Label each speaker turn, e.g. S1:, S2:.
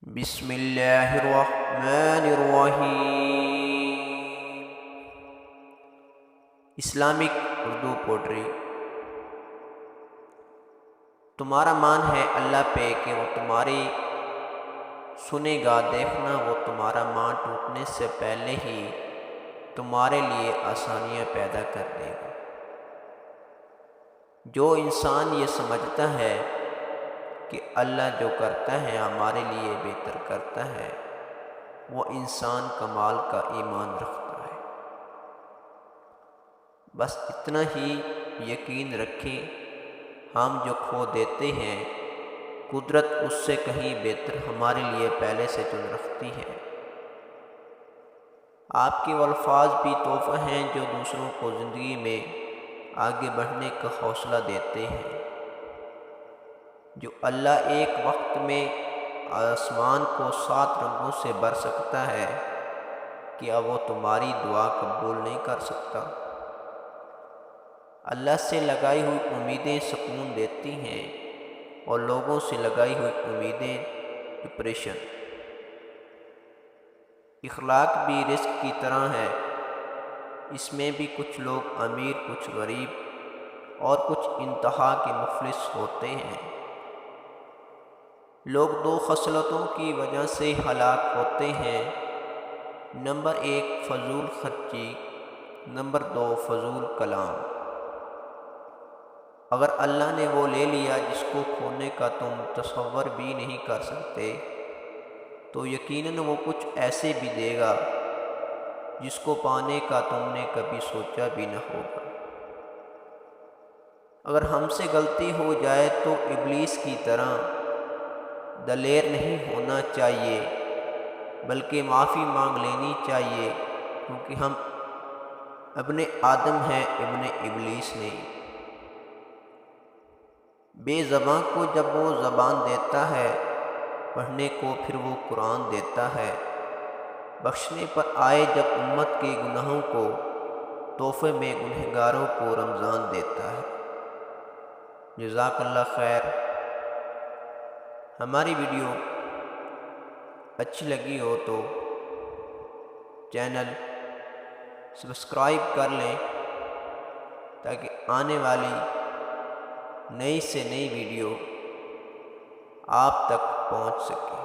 S1: بسم اللہ الرحمن الرحیم۔ Islamic Urdu poetry. تمہارا مان ہے اللہ پہ کہ وہ تمہاری سنے گا، دیکھنا وہ تمہارا مان ٹوٹنے سے پہلے ہی تمہارے لیے آسانیاں پیدا کر دے گا۔ جو انسان یہ سمجھتا ہے کہ اللہ جو کرتا ہے ہمارے لیے بہتر کرتا ہے، وہ انسان کمال کا ایمان رکھتا ہے۔ بس اتنا ہی یقین رکھیں، ہم جو کھو دیتے ہیں قدرت اس سے کہیں بہتر ہمارے لیے پہلے سے چن رکھتی ہے۔ آپ کے وہ الفاظ بھی تحفہ ہیں جو دوسروں کو زندگی میں آگے بڑھنے کا حوصلہ دیتے ہیں۔ جو اللہ ایک وقت میں آسمان کو 7 رنگوں سے بھر سکتا ہے، کیا وہ تمہاری دعا قبول نہیں کر سکتا؟ اللہ سے لگائی ہوئی امیدیں سکون دیتی ہیں اور لوگوں سے لگائی ہوئی امیدیں ڈپریشن۔ اخلاق بھی رزق کی طرح ہے، اس میں بھی کچھ لوگ امیر، کچھ غریب اور کچھ انتہا کے مفلس ہوتے ہیں۔ لوگ 2 خصلتوں کی وجہ سے ہلاک ہوتے ہیں، نمبر 1 فضول خرچی، نمبر 2 فضول کلام۔ اگر اللہ نے وہ لے لیا جس کو کھونے کا تم تصور بھی نہیں کر سکتے، تو یقیناً وہ کچھ ایسے بھی دے گا جس کو پانے کا تم نے کبھی سوچا بھی نہ ہوگا۔ اگر ہم سے غلطی ہو جائے تو ابلیس کی طرح دلیر نہیں ہونا چاہیے، بلکہ معافی مانگ لینی چاہیے، کیونکہ ہم ابن آدم ہیں، ابن ابلیس نہیں۔ بے زباں کو جب وہ زبان دیتا ہے پڑھنے کو، پھر وہ قرآن دیتا ہے۔ بخشنے پر آئے جب امت کے گناہوں کو، تحفے میں گنہگاروں کو رمضان دیتا ہے۔ جزاک اللہ خیر۔ ہماری ویڈیو اچھی لگی ہو تو چینل سبسکرائب کر لیں تاکہ آنے والی نئی سے نئی ویڈیو آپ تک پہنچ سکے۔